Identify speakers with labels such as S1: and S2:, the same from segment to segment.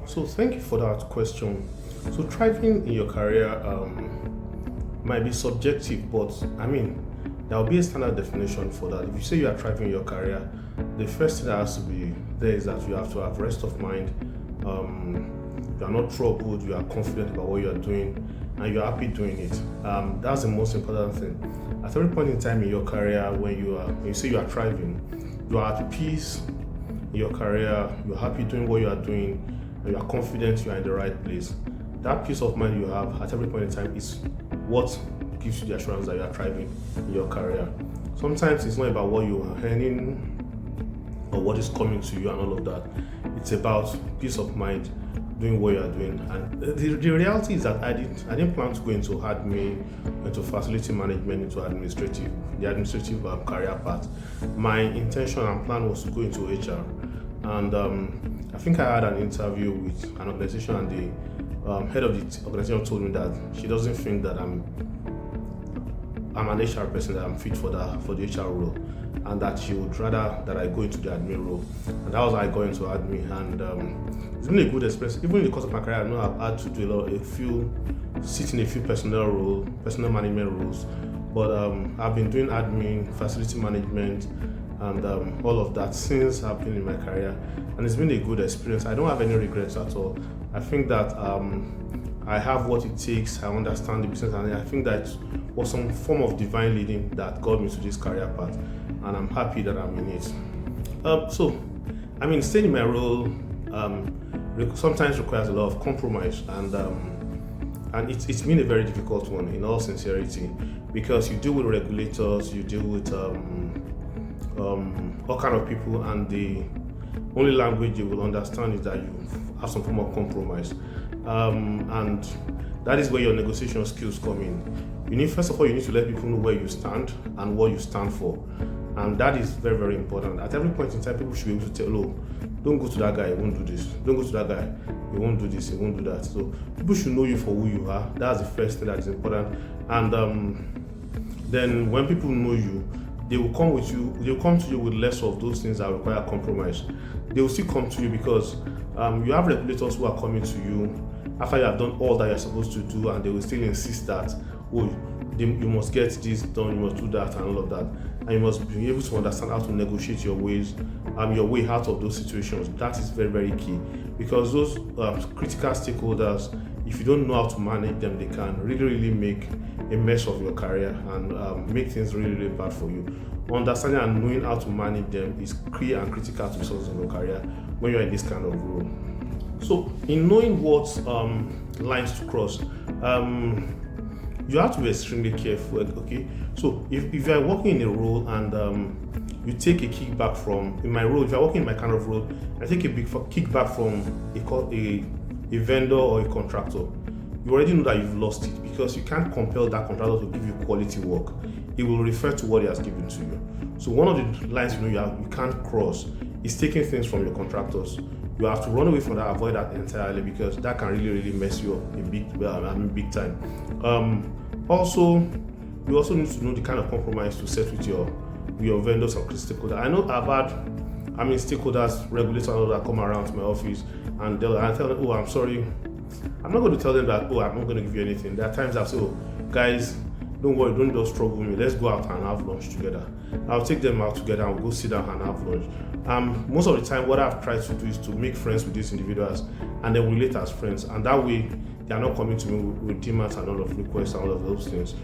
S1: So thank you for that question. So thriving in your career might be subjective, but there will be a standard definition for that. If you say you are thriving in your career, the first thing that has to be there is that you have to have rest of mind. You are not troubled. You are confident about what you are doing, and you are happy doing it. That's the most important thing. At every point in time in your career, when you say you are thriving, you are at peace in your career. You are happy doing what you are doing, and you are confident you are in the right place. That peace of mind you have at every point in time is what gives you the assurance that you are thriving in your career. Sometimes it's not about what you are earning or what is coming to you and all of that. It's about peace of mind doing what you are doing. And the reality is that I didn't plan to go into admin, into facility management, into the administrative career path. My intention and plan was to go into HR. And I think I had an interview with an organization, and the head of the organization told me that she doesn't think that I'm an HR person, that I'm fit for the HR role, and that she would rather that I go into the admin role. And that was how I got into admin, and it's been a good experience. Even in the course of my career, I know I've had to do sit in a few personal management roles, but I've been doing admin, facility management, and all of that since I've been in my career, and it's been a good experience. I don't have any regrets at all. I think that I have what it takes. I understand the business, and I think that was some form of divine leading that got me to this career path, and I'm happy that I'm in it. Staying in my role sometimes requires a lot of compromise, and it's been a very difficult one, in all sincerity, because you deal with regulators, you deal with all kind of people, and the only language you will understand is that you have some form of compromise, and that is where your negotiation skills come in. First of all, you need to let people know where you stand and what you stand for, and that is very, very important. At every point in time, people should be able to tell, oh, don't go to that guy, he won't do this. Don't go to that guy, he won't do this, he won't do that. So people should know you for who you are. That's the first thing that is important. And then when people know you, they will come to you with less of those things that require compromise. They will still come to you because you have regulators who are coming to you after you have done all that you're supposed to do, and they will still insist that, oh, you must get this done, you must do that, and all of that. And you must be able to understand how to negotiate your way out of those situations. That is very, very key, because those critical stakeholders, if you don't know how to manage them, they can really, really make a mess of your career and make things really, really bad for you. Understanding and knowing how to manage them is key and critical to success in your career when you're in this kind of role. So, in knowing what lines to cross, you have to be extremely careful. Okay, so if you are working in a role and you take a kickback from, in my role, if you're working in my kind of role, I take a big kickback from a vendor or a contractor, you already know that you've lost it, because you can't compel that contractor to give you quality work. He will refer to what he has given to you. So one of the lines you can't cross is taking things from your contractors. You have to run away from that, avoid that entirely, because that can really, really mess you up big time. Also, you also need to know the kind of compromise to set with your vendors or stakeholders. I know I've had stakeholders, regulators, and all that come around to my office, and I tell them, oh, I'm sorry, I'm not going to tell them that, oh, I'm not going to give you anything. There are times I say, oh, guys, don't worry, don't just trouble me. Let's go out and have lunch together. I'll take them out together and we'll go sit down and have lunch. Most of the time, what I've tried to do is to make friends with these individuals and then relate as friends. And that way, they are not coming to me with demands and all of requests and all of those things.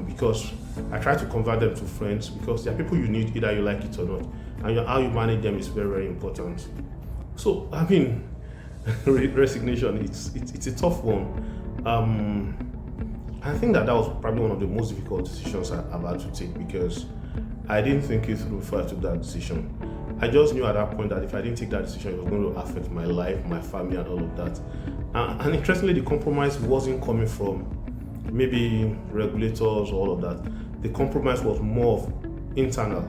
S1: Because I try to convert them to friends, because they are people you need, either you like it or not. And how you manage them is very, very important. So, resignation, it's a tough one. I think that was probably one of the most difficult decisions I've had to take, because I didn't think it through before I took that decision. I just knew at that point that if I didn't take that decision, it was going to affect my life, my family, and all of that. And interestingly, the compromise wasn't coming from maybe regulators or all of that. The compromise was more of internal,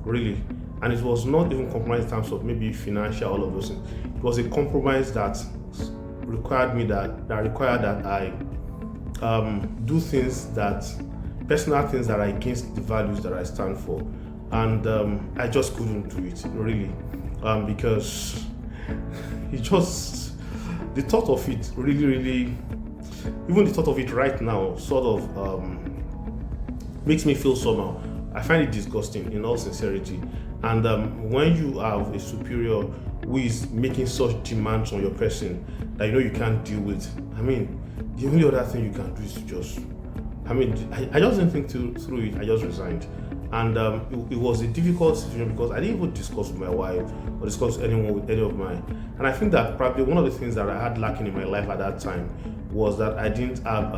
S1: really. And it was not even compromise in terms of maybe financial, all of those things. It was a compromise that required that I do personal things that are against the values that I stand for. And I just couldn't do it, really, because it just the thought of it really, even the thought of it right now sort of makes me feel somehow. I find it disgusting, in all sincerity. And when you have a superior who is making such demands on your person that you know you can't deal with, I mean, the only other thing you can do is to just, I just didn't think through it. I just resigned. And it was a difficult situation because I didn't even discuss with my wife or discuss anyone with any of mine. And I think that probably one of the things that I had lacking in my life at that time was that I didn't have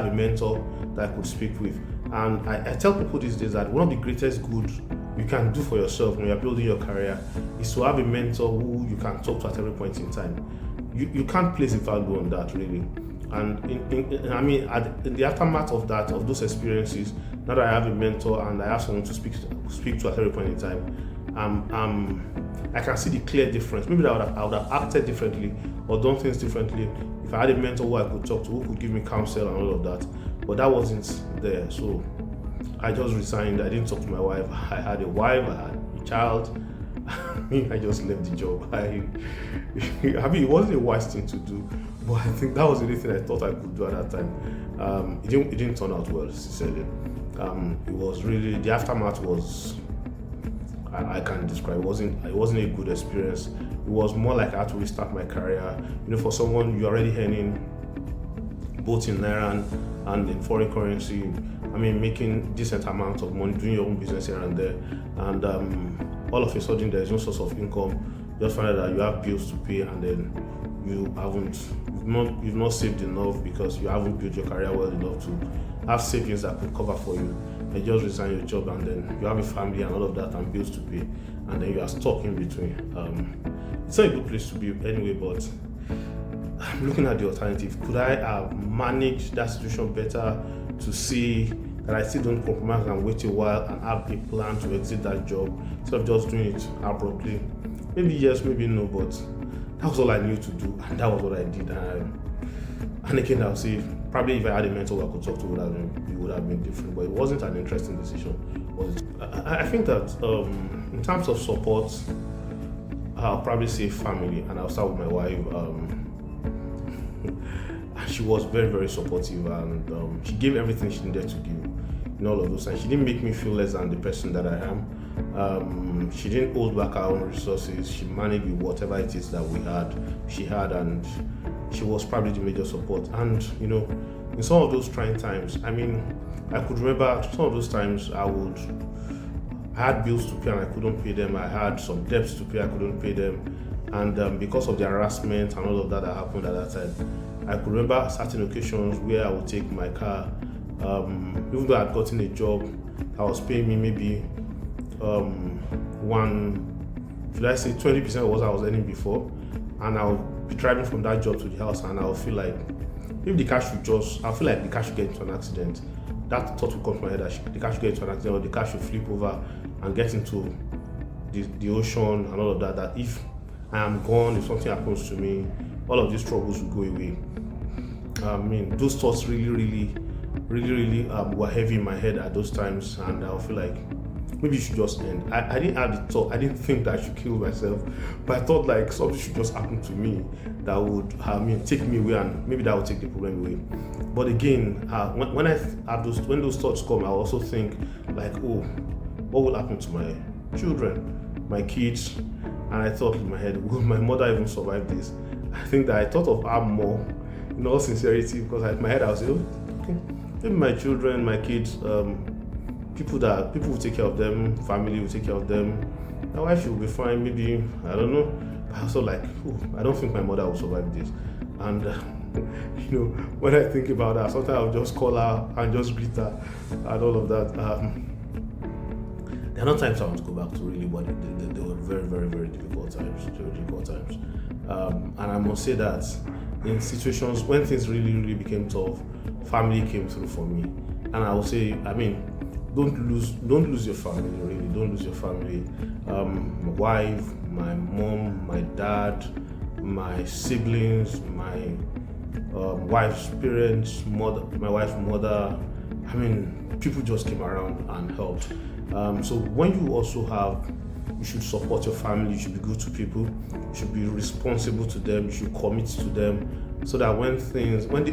S1: a mentor that I could speak with. And I tell people these days that one of the greatest good you can do for yourself when you're building your career is to have a mentor who you can talk to at every point in time. You can't place a value on that, really. And in the aftermath of that, of those experiences, now that I have a mentor and I have someone to speak to at every point in time, I can see the clear difference. Maybe I would have acted differently or done things differently if I had a mentor who I could talk to, who could give me counsel and all of that. But that wasn't there, so I just resigned. I didn't talk to my wife. I had a wife, I had a child. I just left the job. It wasn't a wise thing to do, but I think that was the only thing I thought I could do at that time. It didn't turn out well, sincerely. It was really, the aftermath was, I can't describe. It wasn't a good experience. It was more like I had to restart my career. For someone you're already earning both in naira and in foreign currency, making decent amounts of money, doing your own business here and there, and all of a sudden there is no source of income. You just find out that you have bills to pay, and then you've not saved enough because you haven't built your career well enough to have savings that could cover for you. You just resign your job, and then you have a family and all of that and bills to pay, and then you are stuck in between. It's not a good place to be anyway, but I'm looking at the alternative. Could I have managed that situation better to see that I still don't compromise and wait a while and have a plan to exit that job instead of just doing it abruptly? Maybe yes, maybe no, but that was all I knew to do, and that was what I did. And again, I'll say probably if I had a mentor I could talk to, it would have been different. But it wasn't an interesting decision, was it? I think that in terms of support, I'll probably say family, and I'll start with my wife. She was very, very supportive, and she gave everything she needed to give in all of those times. She didn't make me feel less than the person that I am. She didn't hold back her own resources. She managed with whatever it is that she had, and she was probably the major support. And in some of those trying times, I could remember some of those times I had bills to pay and I couldn't pay them. I had some debts to pay, I couldn't pay them. And because of the harassment and all of that happened at that time, I could remember certain occasions where I would take my car, even though I had gotten a job, I was paying me maybe 20% of what I was earning before, and I'll be driving from that job to the house, and I'll feel like maybe the car should get into an accident. That thought would come to my head that the car should get into an accident, or the car should flip over and get into the ocean and all of that. That if I am gone, if something happens to me, all of these troubles will go away. Those thoughts really were heavy in my head at those times, and I'll feel like maybe it should just end. I didn't have the thought, I didn't think that I should kill myself, but I thought like something should just happen to me that would take me away, and maybe that would take the problem away. But again, when those thoughts come, I also think like, oh, what will happen to my children, my kids? And I thought in my head, will my mother even survive this? I think that I thought of her more, in all sincerity, because in my head I was saying, okay, maybe my children, my kids, people will take care of them, family will take care of them, my wife will be fine, maybe, I don't know. But I also like, I don't think my mother will survive this. And when I think about that, sometimes I'll just call her and just greet her and all of that. There are not times I want to go back to, really, but they were very, very, very difficult times. And I must say that in situations when things really, really became tough, family came through for me. And I will say, don't lose your family, really. Don't lose your family. My wife, my mom, my dad, my siblings, my wife's parents, my wife's mother. People just came around and helped. So when you also have You should support your family. You should be good to people. You should be responsible to them. You should commit to them, so that when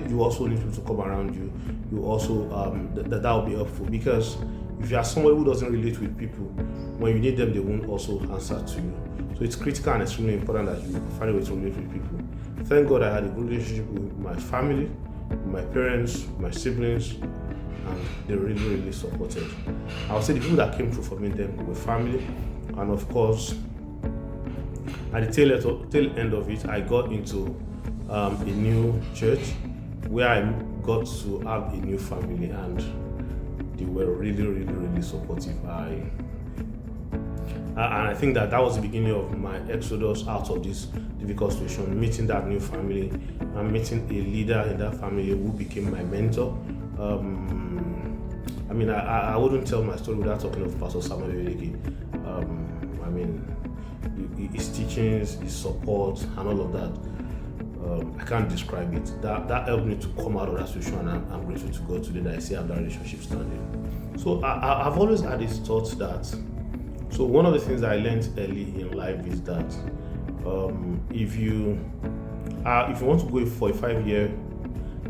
S1: you also need people to come around you, you also that will be helpful. Because if you are somebody who doesn't relate with people, when you need them, they won't also answer to you. So it's critical and extremely important that you find a way to relate with people. Thank God I had a good relationship with my family, with my parents, my siblings, and they really, really supported. I would say the people that came through for me then were family, and of course, at the tail end of it, I got into a new church where I got to have a new family, and they were really, really, really supportive. And I think that was the beginning of my exodus out of this difficult situation, meeting that new family and meeting a leader in that family who became my mentor. I wouldn't tell my story without talking of Pastor Samuel Eleki. His teachings, his support, and all of that. I can't describe it. That helped me to come out of that situation, and I'm grateful to God today that I still have that relationship standing. So I've always had this thought that, so one of the things I learned early in life is that if you want to go for a 5-year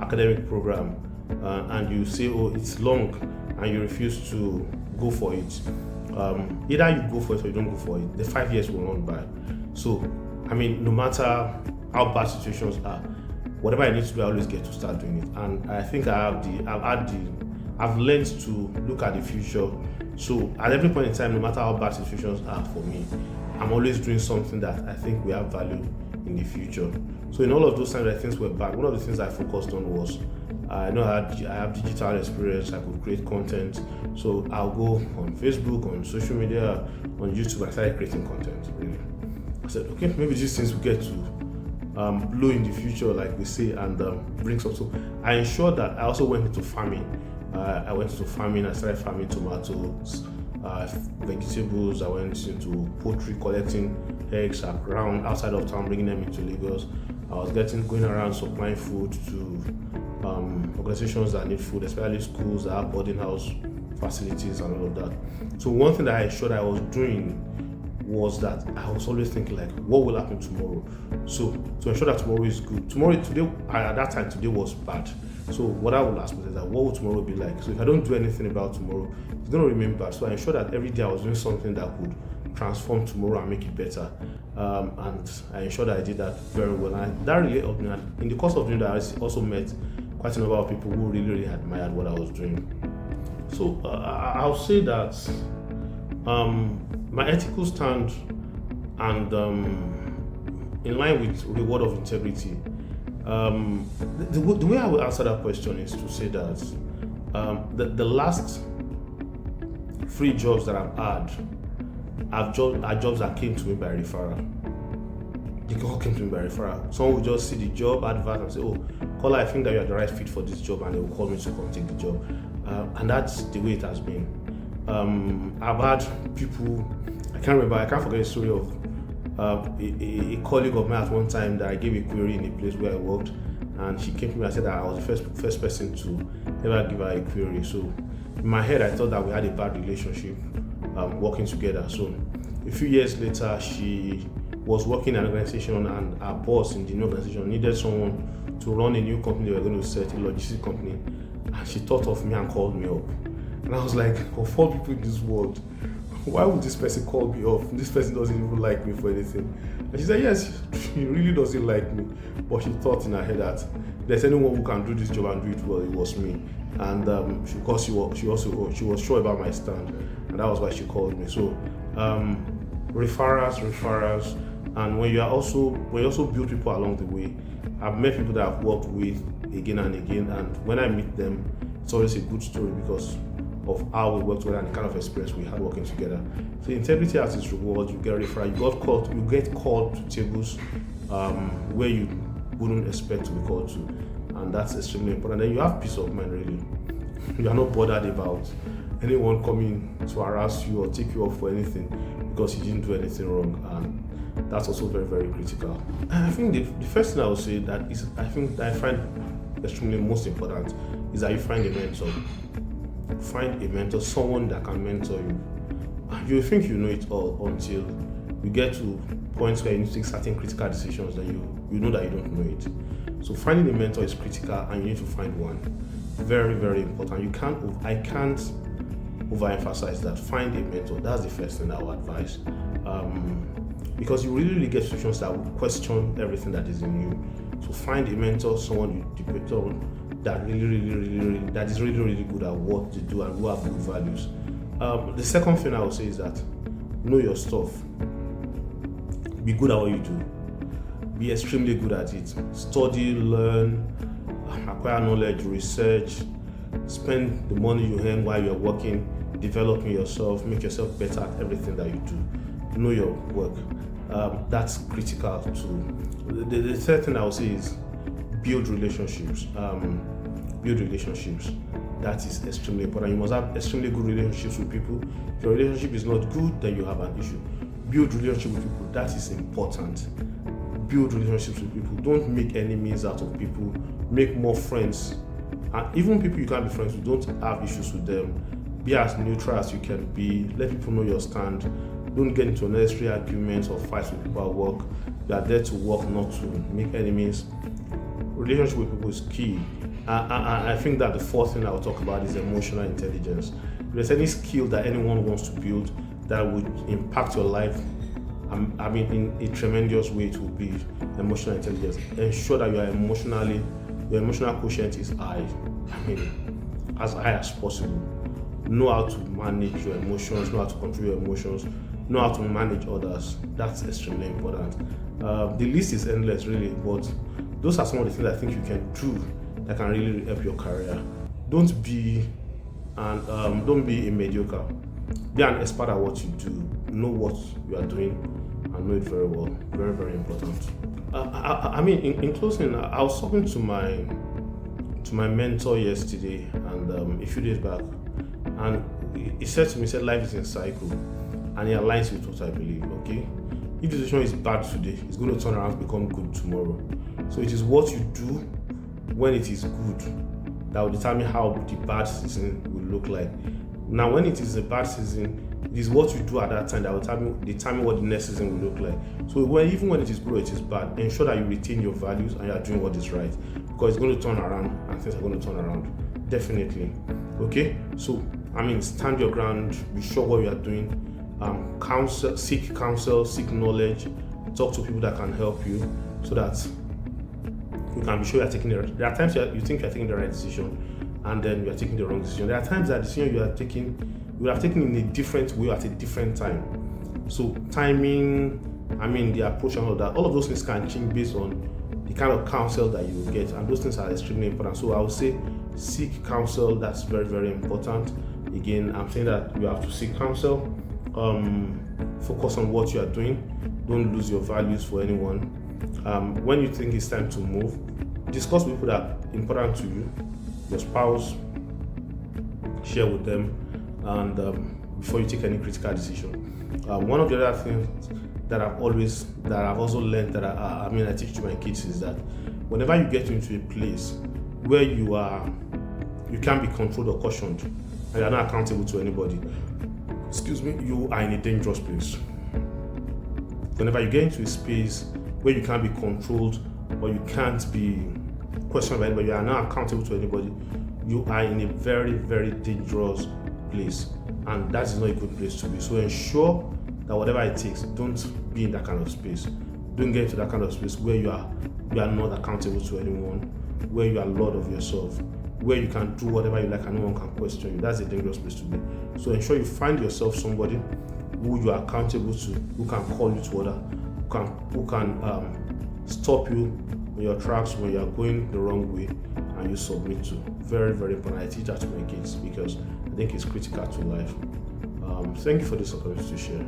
S1: academic program and you say, oh, it's long, and you refuse to go for it, either you go for it or you don't go for it, the 5 years will run by. So, no matter how bad situations are, whatever I need to do, I always get to start doing it. And I think I've learned to look at the future. So at every point in time, no matter how bad situations are for me, I'm always doing something that I think will have value in the future. So in all of those times that things were bad, one of the things I focused on was, I know I have digital experience, I could create content. So I'll go on Facebook, on social media, on YouTube, I started creating content, really. I said, okay, maybe these things will get to blow in the future, like we say, and bring some. So I ensured that I also went into farming. I started farming tomatoes, vegetables. I went into poultry, collecting eggs around outside of town, bringing them into Lagos. I was going around supplying food to organizations that need food, especially schools that have boarding house facilities and all of that. So one thing that I ensured I was doing was that I was always thinking, like, what will happen tomorrow? So to ensure that tomorrow is good. Today was bad. So what I will ask myself is that, what will tomorrow be like? So if I don't do anything about tomorrow, it's going to remain bad. So I ensured that every day I was doing something that could transform tomorrow and make it better. And I ensured that I did that very well. And that really helped me. And in the course of doing that, I also met quite a number of people who really, really admired what I was doing. So I'll say that my ethical stand and in line with reward of integrity, the way I would answer that question is to say that the last 3 jobs that I've had are jobs that came to me by referral. They all came to me by referral. Someone will just see the job advert and say, oh, Kola, I think that you're the right fit for this job, and they will call me to come take the job. And that's the way it has been. I've had people, I can't forget the story of a colleague of mine at one time that I gave a query in a place where I worked, and she came to me and said that I was the first person to ever give her a query. So in my head, I thought that we had a bad relationship working together. So a few years later, she was working in an organization, and our boss in the new organization needed someone to run a new company. They were going to set a logistics company, and she thought of me and called me up. And I was like, of all people in this world, why would this person call me up? This person doesn't even like me for anything. And she said, yes, he really doesn't like me. But she thought in her head that if there's anyone who can do this job and do it well, it was me. And because she was sure about my stand, and that was why she called me. So referrals, and when you also build people along the way. I've met people that I've worked with again and again, and when I meet them, it's always a good story because of how we work together and the kind of experience we had working together. So integrity has its reward. You get referral. You get called to tables where you wouldn't expect to be called to, and that's extremely important. Then you have peace of mind. Really, you are not bothered about anyone coming to harass you or take you off for anything because you didn't do anything wrong, and that's also very, very critical. And I think the first thing I would say that I find extremely most important is that you find a mentor. Find a mentor, someone that can mentor you. you think you know it all until you get to points where you need to take certain critical decisions, then you know that you don't know it. So finding a mentor is critical, and you need to find one. Very, very important. I can't overemphasize that. Find a mentor. That's the first thing I would advise. Because you really get situations that will question everything that is in you. So find a mentor, someone you depend on, that that is really good at what they do and who have good values. The second thing I would say is that know your stuff. Be good at what you do. Be extremely good at it. Study, learn, acquire knowledge, research, spend the money you earn while you're working, developing yourself, make yourself better at everything that you do. Know your work. That's critical too. The third thing I would say is build relationships. Build relationships. That is extremely important. You must have extremely good relationships with people. If your relationship is not good, then you have an issue. Build relationship with people. That is important. Build relationships with people. Don't make enemies out of people. Make more friends. And even people you can't be friends with, don't have issues with them. Be as neutral as you can be. Let people know your stand. Don't get into unnecessary arguments or fights with people at work. You are there to work, not to make enemies. Relationship with people is key. I think that the fourth thing I will talk about is emotional intelligence. If there's any skill that anyone wants to build that would impact your life, in a tremendous way, it will be emotional intelligence. Ensure that your emotional quotient is high. As high as possible. Know how to manage your emotions, know how to control your emotions, know how to manage others. That's extremely important. The list is endless, really, but those are some of the things I think you can do that can really help your career. Don't be a mediocre. Be an expert at what you do. Know what you are doing and know it very well. Very, very important. In closing, I was talking to my mentor yesterday and a few days back, and he said to me, life is in cycle, and he aligns with what I believe. Okay, if the situation is bad today, it's going to turn around and become good tomorrow. So it is what you do when it is good that will determine how the bad season will look like. Now, when it is a bad season, it is what you do at that time that will determine what the next season will look like. So even when it is good or it is bad, ensure that you retain your values and you are doing what is right, because it's going to turn around and things are going to turn around. Definitely. Okay? So, stand your ground, be sure what you are doing, seek counsel, seek knowledge, talk to people that can help you so that you can be sure you are taking there are times you think you are taking the right decision and then you are taking the wrong decision. There are times that the decision you have taken in a different way at a different time. So timing, the approach and all that, all of those things can change based on the kind of counsel that you will get, and those things are extremely important. So I would say seek counsel. That's very, very important. Again, I'm saying that you have to seek counsel. Focus on what you are doing. Don't lose your values for anyone. When you think it's time to move, discuss with people that are important to you, your spouse, share with them, and before you take any critical decision. One of the other things that I've also learned that I teach to my kids is that whenever you get into a place where you can't be controlled or cautioned and you are not accountable to anybody, you are in a dangerous place. Whenever you get into a space where you can't be controlled or you can't be questioned by anybody, you are not accountable to anybody, you are in a very, very dangerous place, and that is not a good place to be. So ensure that whatever it takes, don't be in that kind of space. Don't get into that kind of space where you are not accountable to anyone, where you are lord of yourself, where you can do whatever you like and no one can question you. That's a dangerous place to be. So ensure you find yourself somebody who you are accountable to, who can call you to order, who can stop you in your tracks when you are going the wrong way and you submit to. Very, very important. I teach that to my kids because I think it's critical to life. Thank you for this opportunity to share.